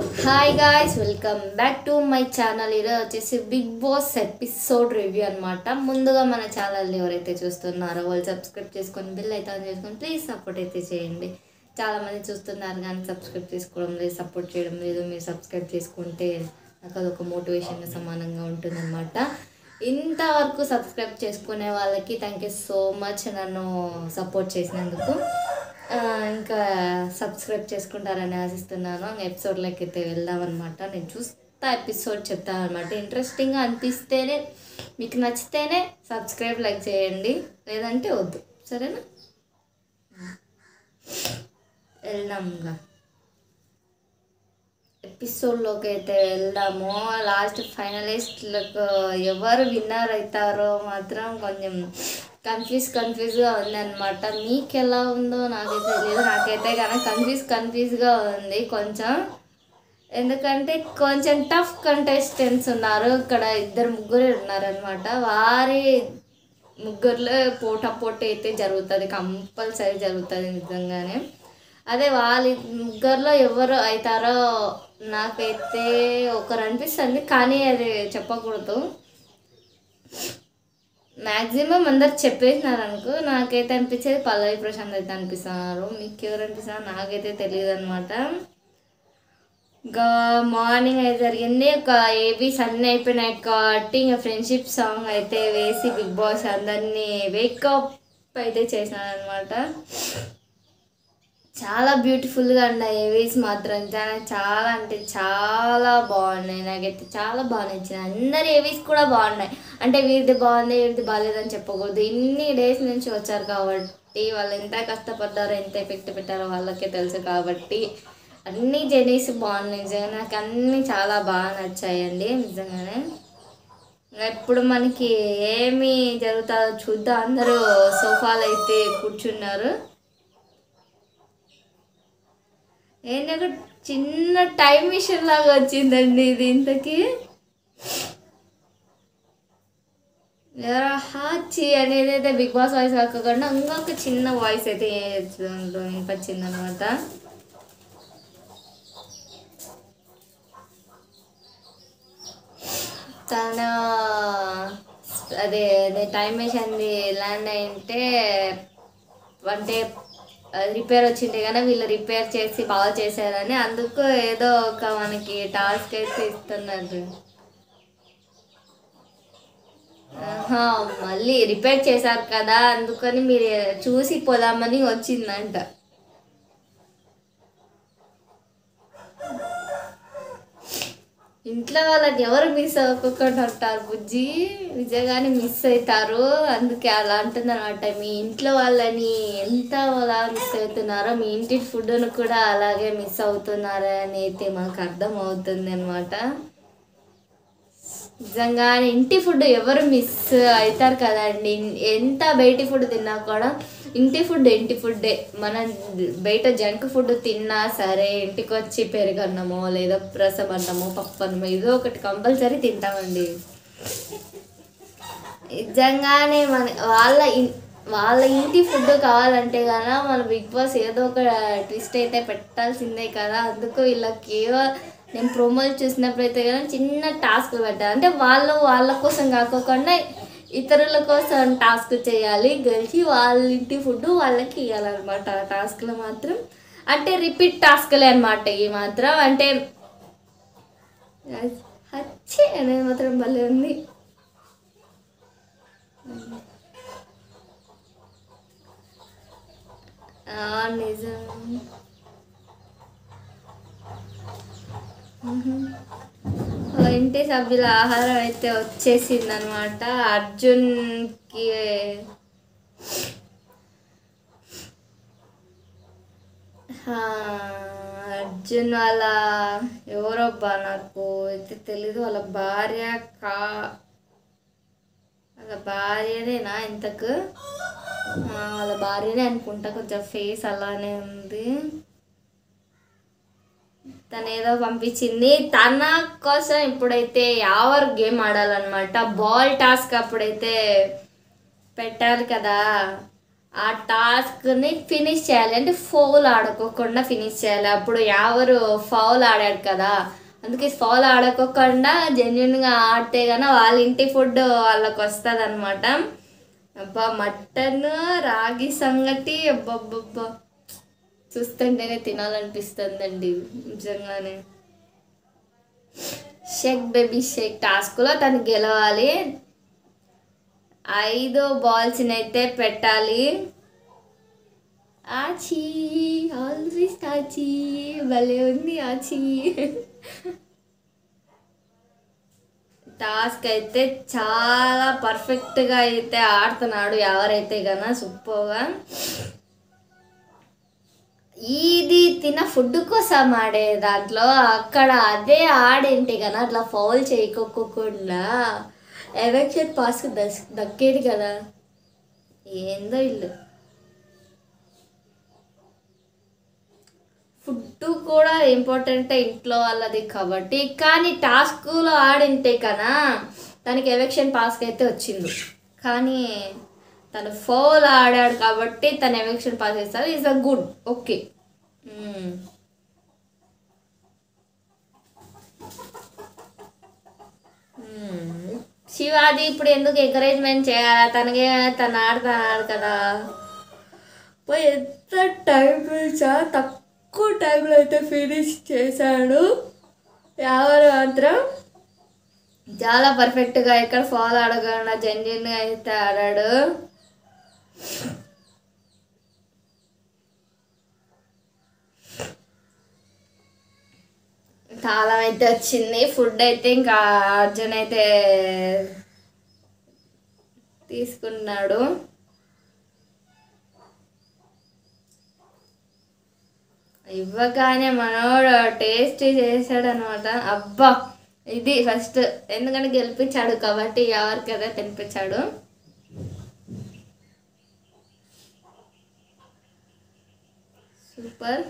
Hi guys, welcome back to my channel. ఈరోజు వచ్చేసి big boss episode review అనమాట. ముందుగా మన ఛానల్ని ఎవరైతే చూస్తున్నారో వాళ్ళు సబ్స్క్రైబ్ చేసుకొని బిల్ అయితే ఆన్ చేసుకొని ప్లీజ్ సపోర్ట్ అయితే చేయండి. చాలామంది చూస్తున్నారు కానీ సబ్స్క్రైబ్ చేసుకోవడం లేదు, సపోర్ట్ చేయడం లేదు. మీరు సబ్స్క్రైబ్ చేసుకుంటే నాకు అదొక మోటివేషన్గా సమానంగా ఉంటుందన్నమాట. ఇంతవరకు సబ్స్క్రైబ్ చేసుకునే వాళ్ళకి థ్యాంక్ యూ సో మచ్ నన్ను సపోర్ట్ చేసినందుకు. ఇంకా సబ్స్క్రైబ్ చేసుకుంటారని ఆశిస్తున్నాను. ఎపిసోడ్లోకి అయితే వెళ్దామన్నమాట. నేను చూస్తా, ఎపిసోడ్ చెప్తాను అనమాట. ఇంట్రెస్టింగ్గా అనిపిస్తేనే, మీకు నచ్చితేనే సబ్స్క్రైబ్ లైక్ చేయండి, లేదంటే వద్దు, సరేనా? వెళ్దాంగా ఎపిసోడ్లోకి అయితే వెళ్దాము. లాస్ట్ ఫైనలిస్ట్లకు ఎవరు విన్నర్ అవుతారో మాత్రం కొంచెం కన్ఫ్యూజ్గా ఉందన్నమాట. మీకు ఎలా ఉందో నాకైతే తెలియదు. నాకైతే కనుక కన్ఫ్యూజ్గా ఉంది కొంచెం. ఎందుకంటే కొంచెం టఫ్ కంటెస్టెంట్స్ ఉన్నారు ఇక్కడ, ముగ్గురు ఉన్నారనమాట. వారి ముగ్గురులో పోటీ అయితే జరుగుతుంది, కంపల్సరీ జరుగుతుంది నిజంగానే. అదే వాళ్ళ ముగ్గురులో ఎవరు అవుతారో నాకైతే ఒకరు అనిపిస్తుంది, కానీ అది చెప్పకూడదు. మ్యాక్సిమం అందరు చెప్పేసినారు అనుకో. నాకైతే అనిపించేది పల్లవి ప్రశాంత్ అయితే అనిపిస్తున్నారు. మీకు ఎవరు అనిపిస్తున్నారు నాకైతే తెలియదు అనమాట. ఇంకా మార్నింగ్ అయితే జరిగింది, ఒక ఏబీ సన్ అయిపోయినాయి కాబట్టి ఇంకా ఫ్రెండ్షిప్ సాంగ్ అయితే వేసి బిగ్ బాస్ అందరినీ వేకప్ అయితే చేసినారనమాట. చాలా బ్యూటిఫుల్గా ఉన్నాయి ఏవీస్ మాత్రం. చాలా అంటే చాలా బాగున్నాయి. నాకైతే చాలా బాగా నచ్చింది. అందరి ఏవీస్ కూడా బాగున్నాయి. అంటే వీరిది బాగుంది వీరిది బాగాలేదని చెప్పకూడదు. ఇన్ని డేస్ నుంచి వచ్చారు కాబట్టి వాళ్ళు ఎంత కష్టపడ్డారో, ఎంత ఎఫెక్ట్ పెట్టారో వాళ్ళకే తెలుసు కాబట్టి అన్ని జర్నీస్ బాగున్నాయి. నిజంగా నాకు అన్నీ చాలా బాగా నచ్చాయండి నిజంగానే. ఇప్పుడు మనకి ఏమి జరుగుతుందో చూద్దాం. అందరూ సోఫాలు అయితే కూర్చున్నారు. ఏంటి ఒక చిన్న టైం మిషన్ లాగా వచ్చిందండి ఇది. ఇంతకీ హాచి అనేది అయితే బిగ్ బాస్ వాయిస్ కాకుండా ఇంకొక చిన్న వాయిస్ అయితే వినిపించింది అనమాట. తన అదే టైం మిషన్ది ల్యాండ్ అయింటే అంటే రిపేర్ వచ్చింటే కానీ వీళ్ళు రిపేర్ చేసి బాగా చేశారని, అందుకు ఏదో ఒక మనకి టాస్క్ అయితే ఇస్తున్నారు. మళ్ళీ రిపేర్ చేశారు కదా అందుకని మీరు చూసి పోదామని వచ్చిందంట. ఇంట్లో వాళ్ళకి ఎవరు మిస్ అవ్వకుండా ఉంటారు బుజ్జి, నిజంగానే మిస్ అవుతారు. అందుకే అలా అంటుందన్నమాట. మీ ఇంట్లో వాళ్ళని ఎంత అలా మిస్ అవుతున్నారో మీ ఇంటి ఫుడ్ను కూడా అలాగే మిస్ అవుతున్నారని అయితే మాకు అర్థం అవుతుంది అనమాట. నిజంగానే ఇంటి ఫుడ్ ఎవరు మిస్ అవుతారు కదండి. ఎంత బయటి ఫుడ్ తిన్నా కూడా ఇంటి ఫుడ్డే. మనం బయట జంక్ ఫుడ్ తిన్నా సరే ఇంటికి వచ్చి పెరుగన్నమో లేదా రసం అన్నమో పప్పు అన్నమో ఏదో ఒకటి కంపల్సరీ తింటామండి. నిజంగానే వాళ్ళ ఇంటి ఫుడ్ కావాలంటే కదా మన బిగ్ బాస్ ఏదో ఒక ట్విస్ట్ అయితే పెట్టాల్సిందే కదా. అందుకు వీళ్ళకి నేను ప్రోమోలు చూసినప్పుడు అయితే కదా చిన్న టాస్క్ పెట్టాను. అంటే వాళ్ళ కోసం కాకోకుండా ఇతరుల కోసం టాస్క్ చేయాలి, గెలిచి వాళ్ళ ఇంటి ఫుడ్ వాళ్ళకి ఇవ్వాలన్నమాట. ఆ టాస్క్లో మాత్రం అంటే రిపీట్ టాస్క్లే అనమాట. ఇవి మాత్రం అంటే హచ్చే అనేది మాత్రం భలే ఉంది. నిజం. ఇంటి సభ్యుల ఆహారం అయితే వచ్చేసింది అనమాట. అర్జున్కి అర్జున్ వాళ్ళ ఎవరబ్బా నాకు అయితే తెలీదు. వాళ్ళ భార్యనేనా ఇంతకు? వాళ్ళ భార్యనే అనుకుంటా. కొంచెం ఫేస్ అలానే ఉంది. తను ఏదో పంపించింది తన కోసం. ఇప్పుడైతే యావర్ గేమ్ ఆడాలన్నమాట. బాల్ టాస్క్ అప్పుడైతే పెట్టాలి కదా. ఆ టాస్క్ని ఫినిష్ చేయాలి, అంటే ఫౌల్ ఆడుకోకుండా ఫినిష్ చేయాలి. అప్పుడు ఎవరు ఫౌల్ ఆడాడు కదా, అందుకే ఫౌల్ ఆడుకోకుండా జెన్యున్గా ఆడితే కన్నా వాళ్ళ ఇంటి ఫుడ్ వాళ్ళకి వస్తుంది అనమాట. అబ్బా మటన్ రాగి సంగటి అబ్బబ్బబ్బా చూస్తుంటేనే తినాలనిపిస్తుందండి నిజంగానే. షేక్ బేబీ షేక్ టాస్క్లో తను గెలవాలి, 5 బాల్స్ని అయితే పెట్టాలి. ఆచి ఆల్వేస్ ఆచి భలే ఉంది ఆచి. టాస్క్ అయితే చాలా పర్ఫెక్ట్గా అయితే ఆడుతున్నాడు ఎవరైతే కన్నా, సూపర్గా. ఇది తిన ఫుడ్ కోసం ఆడే దాంట్లో అక్కడ అదే ఆడేంటి కదా అట్లా ఫౌల్ చేయకోకుండా ఎలక్షన్ పాస్ దక్కేది కదా. ఏందో ఇల్లు ఫుడ్ కూడా ఇంపార్టెంటే ఇంట్లో వాళ్ళది కాబట్టి, కానీ టాస్క్లో ఆడింటే కదా తనకి ఎలక్షన్ పాస్కి అయితే వచ్చింది. కానీ తను ఫౌల్ ఆడాడు కాబట్టి తను ఎలక్షన్ పాస్ చేస్తారు. Is a good, okay. Shivaji ఇప్పుడు ఎందుకు ఎంకరేజ్మెంట్ చేయాలా, తను ఆడుతున్నాడు కదా. పోయి ఎంత టైం చాలా తక్కువ టైంలో అయితే ఫినిష్ చేశాడు. ఎవరు మాత్రం చాలా పర్ఫెక్ట్గా ఇక్కడ ఫాలో ఆడకుండా జెన్యున్గా అయితే ఆడాడు. తాళం అయితే వచ్చింది, ఫుడ్ అయితే ఇంకా అర్జున్ అయితే తీసుకున్నాడు. ఇవ్వగానే మనోడు టేస్ట్ చేశాడు అనమాట. అబ్బా ఇది ఫస్ట్, ఎందుకంటే గెలిపించాడు కాబట్టి ఎవరికైతే తినిపించాడు. సూపర్.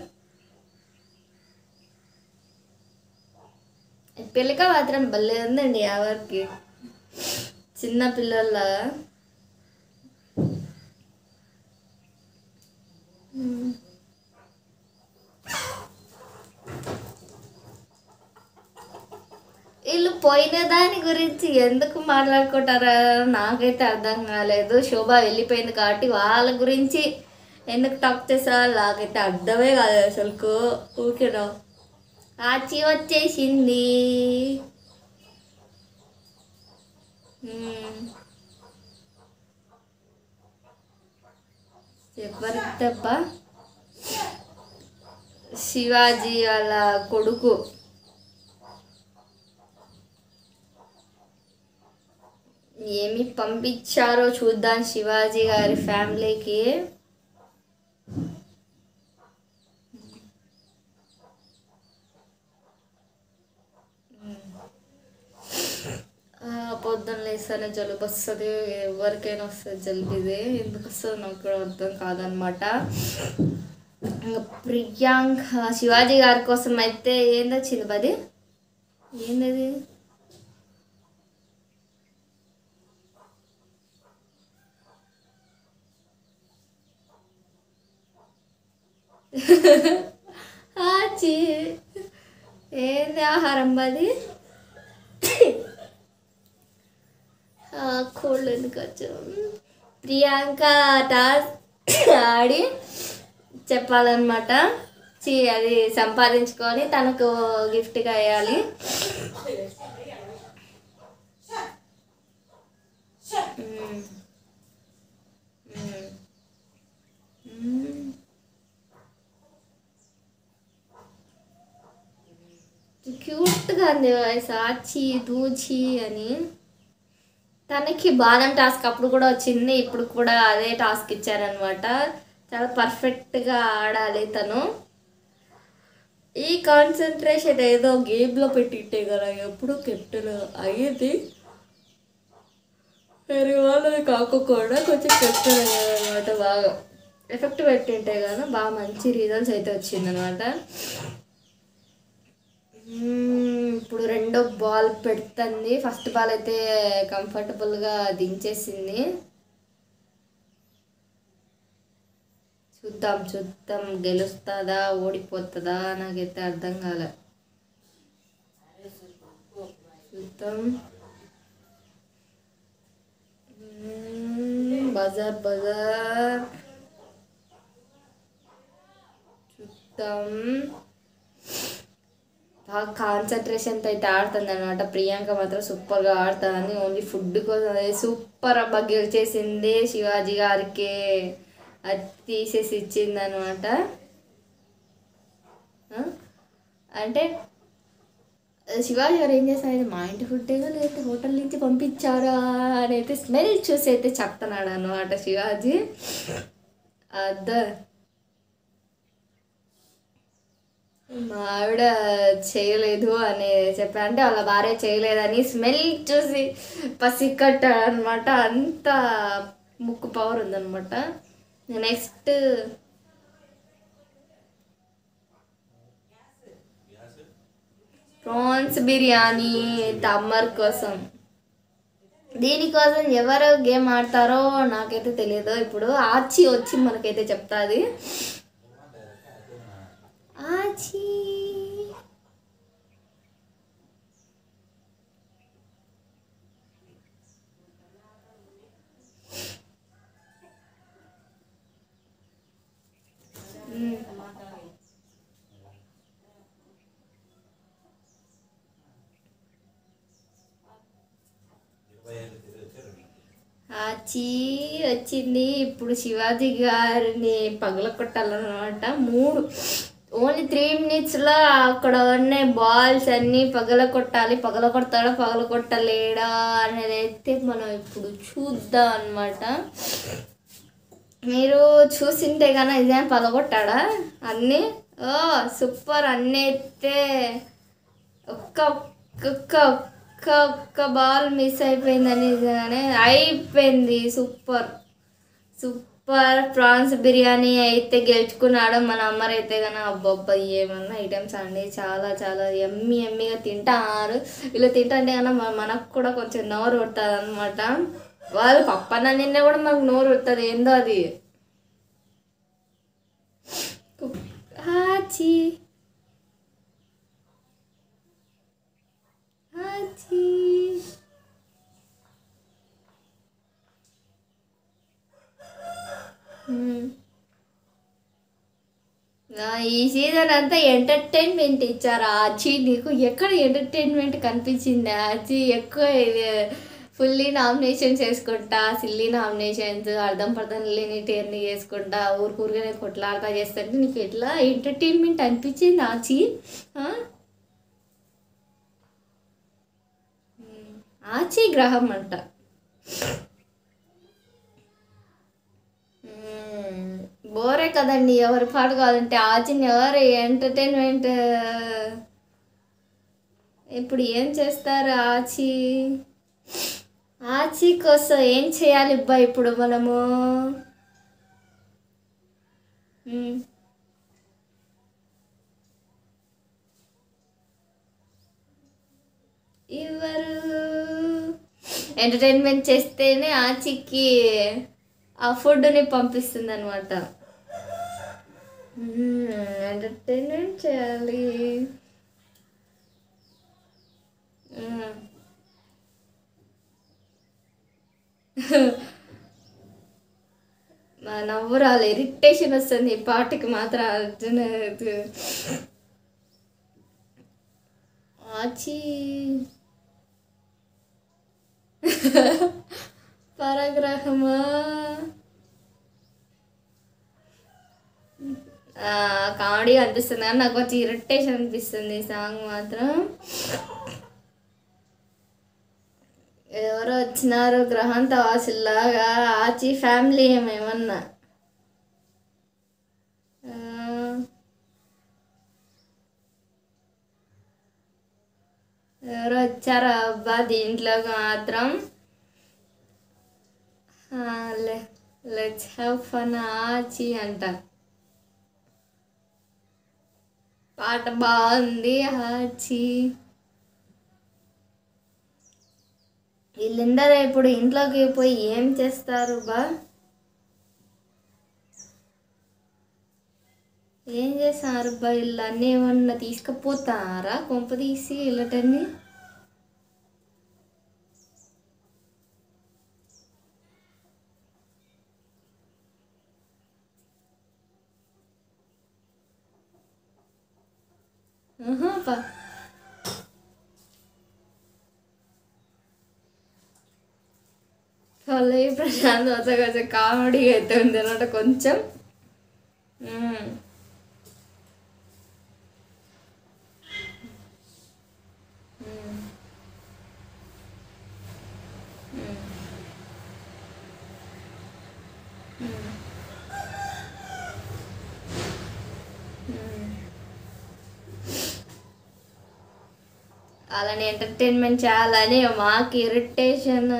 పిల్లక మాత్రం భలే ఉందండి ఎవరికి, చిన్న పిల్లల. వీళ్ళు పోయిన దాని గురించి ఎందుకు మాట్లాడుకుంటారా నాకైతే అర్థం కాలేదు. శోభ వెళ్ళిపోయింది కాబట్టి వాళ్ళ గురించి ఎందుకు టాక్ చేసారు నాకైతే అర్థమే కాలేదు అసలుకు. ఊకేనా ఆచి వచ్చేసింది. ఎవరికి తప్ప శివాజీ వాళ్ళ కొడుకు. ఏమి పంపించారో చూద్దాం శివాజీ గారి ఫ్యామిలీకి. పొద్దున్న లేస్తేనే జలుబు వస్తుంది, ఎవరికైనా వస్తుంది జలుబు. ఇది ఎందుకు వస్తుంది నాకు కూడా అర్థం కాదనమాట. ప్రియాంక శివాజీ గారి కోసం అయితే ఏందొచ్చింది పది, ఏందది ఆచి ఏంది ఆహారం బది కోల్డ్ ఎందుకు వచ్చాం. ప్రియాంక టాస్క్ ఆడి చెప్పాలన్నమాట, అది సంపాదించుకొని తనకు గిఫ్ట్గా వేయాలి. క్యూట్గా ఉంది వాయిస్ ఆచి దూచి అని. తనకి బాదం టాస్క్ అప్పుడు కూడా వచ్చింది, ఇప్పుడు కూడా అదే టాస్క్ ఇచ్చారనమాట. చాలా పర్ఫెక్ట్గా ఆడాలి తను. ఈ కాన్సన్ట్రేషన్ ఏదో గేమ్లో పెట్టింటే కదా ఎప్పుడు కెప్టెన్ అయ్యేది, వేరే వాళ్ళది కాకుండా కొంచెం కెప్టెన్ అయ్యేదన్నమాట. బాగా ఎఫెక్ట్ పెట్టింటే కదా బాగా మంచి రిజల్ట్స్ అయితే వచ్చిందనమాట. ఇప్పుడు రెండో బాల్ పెడుతుంది. ఫస్ట్ బాల్ అయితే కంఫర్టబుల్గా దించేసింది. చూద్దాం చూద్దాం, గెలుస్తుందా ఓడిపోతుందా నాకైతే అర్థం కాలే. చూద్దాం. బజార్ బజార్ చూద్దాం. బాగా కాన్సన్ట్రేషన్తో అయితే ఆడుతుంది అనమాట. ప్రియాంక మాత్రం సూపర్గా ఆడుతుంది. ఓన్లీ ఫుడ్ కోసం సూపర్ అబ్బా గెలిచేసింది. శివాజీ గారికి అది తీసేసి ఇచ్చింది అనమాట. అంటే శివాజీ గారు ఏం చేస్తారంటే మా ఇంటి ఫుడ్డేగా లేకపోతే హోటల్ నుంచి పంపించారా అని అయితే స్మెల్ చూసి అయితే చెప్తున్నాడు అనమాట శివాజీ. మా ఆవిడ చేయలేదు అని చెప్పా, అంటే వాళ్ళ భార్య చేయలేదని స్మెల్ చూసి పసికట్టాడు అనమాట. అంత ముక్కు పవర్ ఉందన్నమాట. నెక్స్ట్ ప్రాన్స్ బిర్యానీ తమ్మర్ కోసం. దీనికోసం ఎవరు గేమ్ ఆడతారో నాకైతే తెలియదు. ఇప్పుడు ఆచి వచ్చి మనకైతే చెప్తాది. ఆచి ఆచి వచ్చింది. ఇప్పుడు శివాజీ గారిని పగల కొట్టాలన్నమాట. ఓన్లీ 3 minutesలో అక్కడ ఉన్న బాల్స్ అన్నీ పగల కొట్టాలి. పగల కొడతాడా పగల కొట్టలేడా అనేది అయితే మనం ఇప్పుడు చూద్దాం అన్నమాట. మీరు చూసింటే కన్నా నిజంగా పగలగొట్టాడా అన్నీ? సూపర్. అన్నీ అయితే ఒక్క బాల్ మిస్ అయిపోయిందని నిజంగానే అయిపోయింది. Super super. ప్రాన్స్ బిర్యానీ అయితే గెలుచుకున్నాడు మన అమ్మరు అయితే కన్నా. అబ్బబ్బా ఏమన్నా ఐటమ్స్ అండి, చాలా చాలా ఎమ్మిగా తింటారు. ఇలా తింటే కన్నా మనకు కూడా కొంచెం నోరు కొడుతుంది అనమాట. వాళ్ళు పప్పన్న నిన్న కూడా మనకు నోరు కొడుతుంది. ఏందో అది. ఆచి ఆచి ఈ సీజన్ అంతా ఎంటర్టైన్మెంట్ ఇచ్చారు. ఆచి నీకు ఎక్కడ ఎంటర్టైన్మెంట్ కనిపించింది? ఆచి ఎక్కువ ఫుల్లీ నామినేషన్స్ వేసుకుంటా, సిల్లీ నామినేషన్స్, అర్థం పర్థం లేనిటివన్నీ వేసుకుంటా, ఊరికూరిగానే కొట్లాడతా చేస్తుంటే నీకు ఎట్లా ఎంటర్టైన్మెంట్ అనిపించింది ఆచి? ఆచి గ్రహం అంట. బోరే కదండి, ఎవరి పాటు కావాలంటే ఆచిని ఎవరు ఎంటర్టైన్మెంట్ ఇప్పుడు ఏం చేస్తారు? ఆచి కోసం ఏం చేయాలి ఇబ్బా ఇప్పుడు మనము? ఎవరు ఎంటర్టైన్మెంట్ చేస్తేనే ఆచికి ఆ ఫుడ్ని పంపిస్తుంది అనమాట. ఎంటర్టైన్మెంట్ చేయాలి. మా నవ్వురాలు ఇరిటేషన్ వస్తుంది ఈ పాటకి మాత్రం. అర్జున్ ఆచి పరగ్రహమా కామెడీ అనిపిస్తుంది కానీ నాకు కొంచెం ఇరిటేషన్ అనిపిస్తుంది ఈ సాంగ్ మాత్రం. ఎవరో వచ్చినారు గ్రహాంత వాసుల్లాగా. ఆచి ఫ్యామిలీ ఏమేమన్నా ఎవరో వచ్చారా అబ్బా దీంట్లోకి మాత్రం. లెట్స్ హ్యావ్ ఫన్ ఆచి అంట. పాట బాగుంది. ఆచి వీళ్ళందరూ ఇప్పుడు ఇంట్లోకి పోయి ఏం చేస్తారు బా? ఏం చేస్తారు అబ్బా వీళ్ళు అన్నీ ఏమన్నా తీసుకుపోతారా కొంప తీసి వీళ్ళటన్ని. పల్లవి ప్రశాంత్ వస్తే కొంచెం కామెడీగా అయితే ఉంది అనమాట కొంచెం. అలానే ఎంటర్టైన్మెంట్ చేయాలని మాకు ఇరిటేషన్.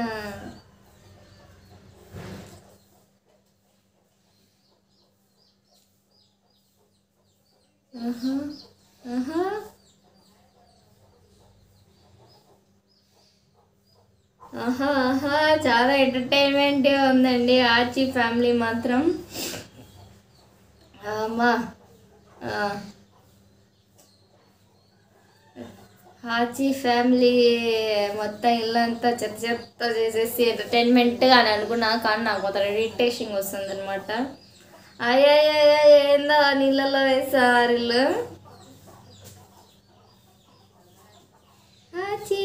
చాలా ఎంటర్టైన్మెంట్ ఉందండి ఆర్చి ఫ్యామిలీ మాత్రం. అమ్మా ఆర్చి ఫ్యామిలీ మొత్తం ఇల్లంతా చెత్త చెత్త చేసేసి ఎంటర్టైన్మెంట్గా అని అనుకున్నా, కానీ నాకు మొత్తం ఇరిటేషన్ వస్తుంది అనమాట. అయ్యా ఏందో నీళ్ళలో వేసారు ఇల్లు. ఆచి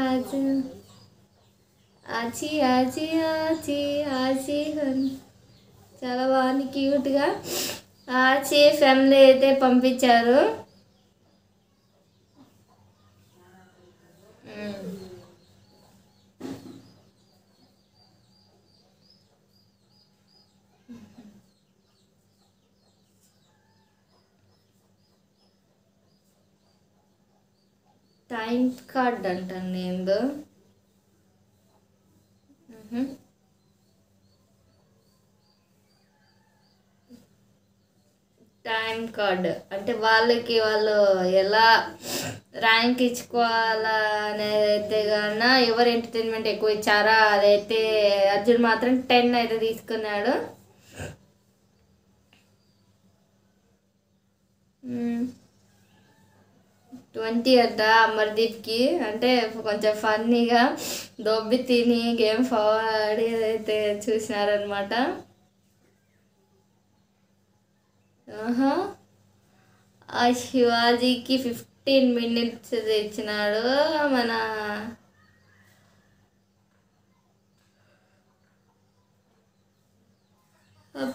ఆచి ఆచి ఆచి ఆచి ఆచి చాలా బాగుంది క్యూట్గా. ఆచి ఫ్యామిలీ అయితే పంపించారు. టైం కార్డ్ అంటాను ఏందో. టైం కార్డ్ అంటే వాళ్ళకి వాళ్ళు ఎలా ర్యాంక్ ఇచ్చుకోవాలా అనేది అయితే కన్నా ఎవరు ఎంటర్టైన్మెంట్ ఎక్కువ ఇచ్చారా అదైతే అర్జున్ మాత్రం 10 అయితే తీసుకున్నాడు. 20 అట అమర్దీప్కి. అంటే కొంచెం ఫన్నీగా దొబ్బి తిని గేమ్ ఫార్వర్డ్ అయితే చూసినారనమాట. ఆ శివాజీకి 15 minutes ఇచ్చినాడు. మన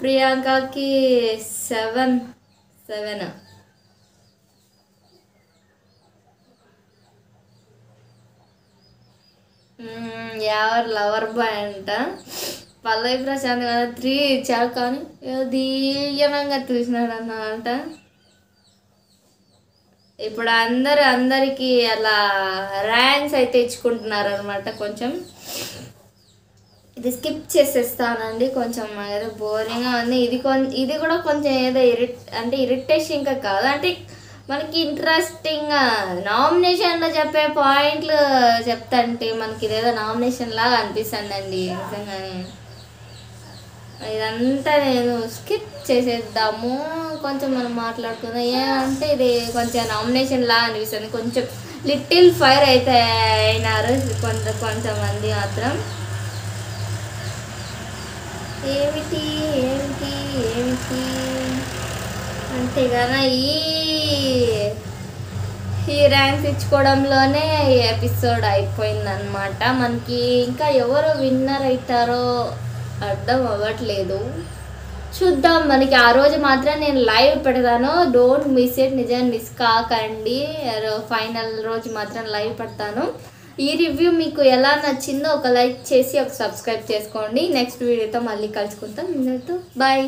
ప్రియాంకకి 7. ఎవరు లవర్ బాయ్ అంట. పల్లవి ప్రశాంత్ కదా 3 ఇచ్చాడు, కానీ దీయనంగా చూసినాడు అన్నమాట. ఇప్పుడు అందరికి అలా ర్యాంక్స్ అయితే ఇచ్చుకుంటున్నారు అనమాట. కొంచెం ఇది స్కిప్ చేసేస్తానండి, కొంచెం ఏదో బోరింగ్గా ఉంది. ఇది కూడా కొంచెం ఏదో ఇరిటేషన్ ఇంకా కాదు, అంటే మనకి ఇంట్రెస్టింగ్గా నామినేషన్లో చెప్పే పాయింట్లు చెప్తాంటే మనకి ఇదేదో నామినేషన్ లాగా అనిపిస్తుందండి నిజంగానే. ఇదంతా నేను స్కిప్ చేసేద్దాము, కొంచెం మనం మాట్లాడుకుందాం. ఏమంటే ఇది కొంచెం నామినేషన్ లాగా అనిపిస్తుంది. కొంచెం లిటిల్ ఫైర్ అయితే అయినారు కొంతమంది మాత్రం. ఏమిటి అంతేగానా ఈ ర్యాంక్స్ ఇచ్చుకోవడంలోనే ఈ ఎపిసోడ్ అయిపోయిందనమాట. మనకి ఇంకా ఎవరు విన్నర్ అవుతారో అర్థం అవ్వట్లేదు, చూద్దాం. మనకి ఆ రోజు మాత్రం నేను లైవ్ పెడతాను, డోంట్ మిస్ ఇట్. నిజంగా మిస్ కాకండి. ఫైనల్ రోజు మాత్రం లైవ్ పెడతాను. ఈ రివ్యూ మీకు ఎలా నచ్చిందో ఒక లైక్ చేసి ఒక సబ్స్క్రైబ్ చేసుకోండి. నెక్స్ట్ వీడియోతో మళ్ళీ కలుసుకుంటాం. బాయ్.